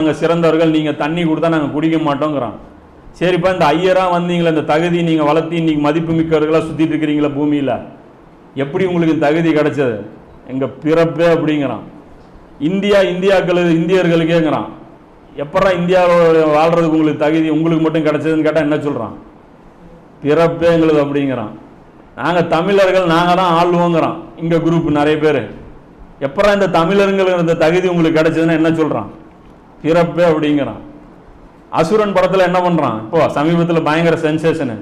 நாங்கள் சிறந்தவர்கள், நீங்கள் தண்ணி கொடுத்தா நாங்கள் குடிக்க மாட்டோங்கிறோம். சரிப்பா, இந்த ஐயராக வந்தீங்களே, இந்த தகுதி நீங்கள் வளர்த்தி இன்னைக்கு மதிப்பு மிக்கவர்களாக சுற்றிட்டு இருக்கிறீங்களா பூமியில், எப்படி உங்களுக்கு தகுதி கிடைச்சது? எங்கள் பிறப்பே அப்படிங்கிறான். இந்தியர்களுக்கேங்கிறான். எப்படா இந்தியாவில் வாழ்றதுக்கு உங்களுக்கு தகுதி உங்களுக்கு மட்டும் கிடைச்சதுன்னு கேட்டால் என்ன சொல்கிறான்? பிறப்பே எங்களுக்கு அப்படிங்கிறான். நாங்கள் தமிழர்கள், நாங்கள் தான் ஆள்வோங்கிறான். இங்கே குரூப் நிறைய பேர். எப்படா இந்த தமிழர்கள் இந்த தகுதி உங்களுக்கு கிடைச்சதுன்னா என்ன சொல்கிறான்? பிறப்பே அப்படிங்கிறான். அசுரன் படத்தில் என்ன பண்ணுறான்? இப்போ சமீபத்தில் பயங்கர சென்சேஷனு.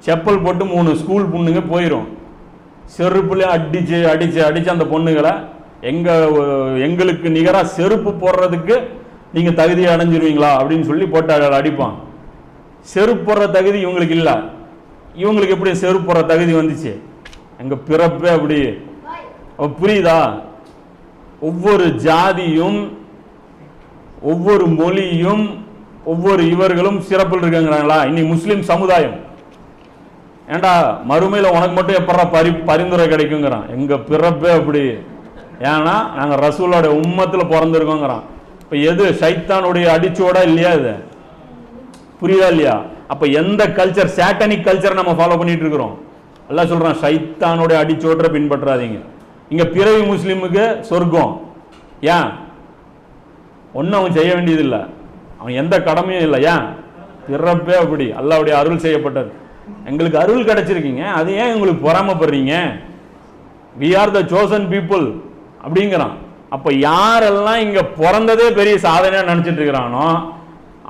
செப்பல் போட்டு 3 ஸ்கூல் பொண்ணுங்க போயிடும். செருப்புலேயே அடித்து அந்த பொண்ணுகளை எங்களுக்கு நிகராக செருப்பு போடுறதுக்கு நீங்கள் தகுதி அடைஞ்சிருவீங்களா அப்படின்னு சொல்லி போட்டு அடிப்பான். செருப்பு போடுற தகுதி இவங்களுக்கு இல்லை. இவங்களுக்கு எப்படி செருப்பு போடுற தகுதி வந்துச்சு? எங்கள் பிறப்பே அப்படி. புரியுதா? ஒவ்வொரு ஜாதியும் ஒவ்வொரு மொழியும் ஒவ்வொரு இவர்களும் சிறப்பில் இருக்காங்கிறாங்களா? இன்னைக்கு முஸ்லீம் சமுதாயம் ஏண்டா மறுமையில் உனக்கு மட்டும் எப்படா பரிந்துரை கிடைக்குங்கிறான். எங்கள் பிறப்பே அப்படி. ஏன்னா நாங்கள் ரசூலோட உம்மத்தில் பிறந்திருக்கோங்கிறான். இப்போ எது சைத்தானுடைய அடிச்சோட இல்லையா? இது புரியுதா இல்லையா? அப்போ எந்த கல்ச்சர், சாட்டனிக் கல்ச்சர் நம்ம ஃபாலோ பண்ணிட்டு இருக்கிறோம். எல்லாம் சொல்கிறான் சைத்தானுடைய அடிச்சோற்ற பின்பற்றாதீங்க. இங்கே பிறவி முஸ்லீமுக்கு சொர்க்கம். ஏன்? ஒன்றும் அவன் செய்ய வேண்டியதில்லை, அவன் எந்த கடமையும் இல்லை. ஏன்? பிறப்பே அப்படி. அல்லாஹ்வுடைய அருள் செய்யப்பட்டது. எங்களுக்கு அருள் கிடைச்சிருக்கீங்க, அது ஏன் உங்களுக்கு பொறாமப்படுறீங்க? We are the chosen people அப்படிங்கிறான். அப்போ யாரெல்லாம் இங்கே பிறந்ததே பெரிய சாதனையாக நினச்சிட்டு இருக்கிறானோ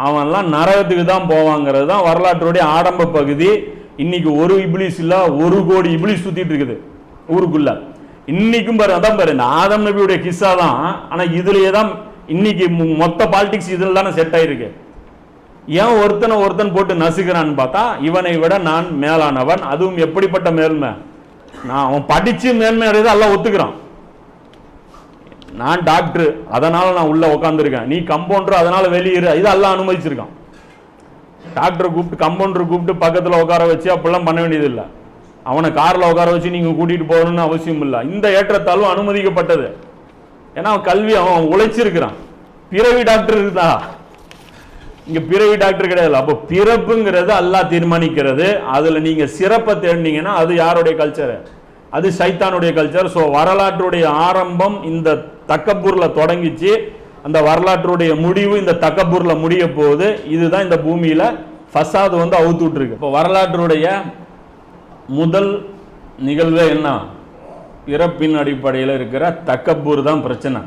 அவன்லாம் நரகத்துக்கு தான் போவாங்கிறது தான் வரலாற்றுடைய ஆடம்ப பகுதி. இன்னைக்கு ஒரு இப்லீஸ் இல்லை, 1 கோடி இப்லீஸ் சுற்றிட்டு இருக்குது ஊருக்குள்ள. இன்னைக்கும் பாரு, அதான் பாரு, இந்த ஆதம் நபியுடைய கிஸ்ஸா தான். ஆனால் இதுலேயே தான் இன்னைக்கு மொத்த பாலிடிக்ஸ் இதில் தானே செட் ஆயிருக்கு. ஏன் ஒருத்தன் போட்டு நசுக்கிறான்னு பார்த்தா, இவனை விட நான் மேலானவன். அதுவும் எப்படிப்பட்ட மேன்மை? நான் அவன் படிச்சு மேன்மை அடையதை எல்லாம் ஒத்துக்கிறான். நான் டாக்டர், அதனால நான் உள்ள உட்காந்துருக்கேன். நீ கம்பவுண்டர், அதனால வெளியேறு. இது எல்லாம் அனுமதிச்சிருக்கான். டாக்டரை கூப்பிட்டு கம்பவுண்டர் கூப்பிட்டு பக்கத்தில் உட்கார வச்சு அப்படிலாம் பண்ண வேண்டியது இல்லை. அவனை காரில் உட்கார வச்சு நீங்கள் கூட்டிகிட்டு போகணும்னு அவசியம் இல்லை. இந்த ஏற்றத்தாழ்வு அனுமதிக்கப்பட்டது. ஏன்னா அவன் கல்வி அவன் உழைச்சிருக்கிறான். பிறவி டாக்டர் இருக்குதா? இங்கே பிறவி டாக்டர் கிடையாது. அப்போ பிறப்புங்கிறது அல்லாஹ் தீர்மானிக்கிறது. அதில் நீங்கள் சிறப்பை தேடினீங்கன்னா அது யாருடைய கல்ச்சரு? அது சைத்தானுடைய கல்ச்சர். ஸோ வரலாற்றுடைய ஆரம்பம் இந்த தக்கப்பூரில் தொடங்கிச்சு. அந்த வரலாற்றுடைய முடிவு இந்த தக்கப்பூரில் முடிய போகுது. இதுதான் இந்த பூமியில் ஃபசாது அவுத்து விட்டுருக்கு. இப்போ வரலாற்றுடைய முதல் நிகழ்வே என்ன? பிறப்பின் அடிப்படையில் இருக்கிற தக்கப்பூர் தான் பிரச்சனை.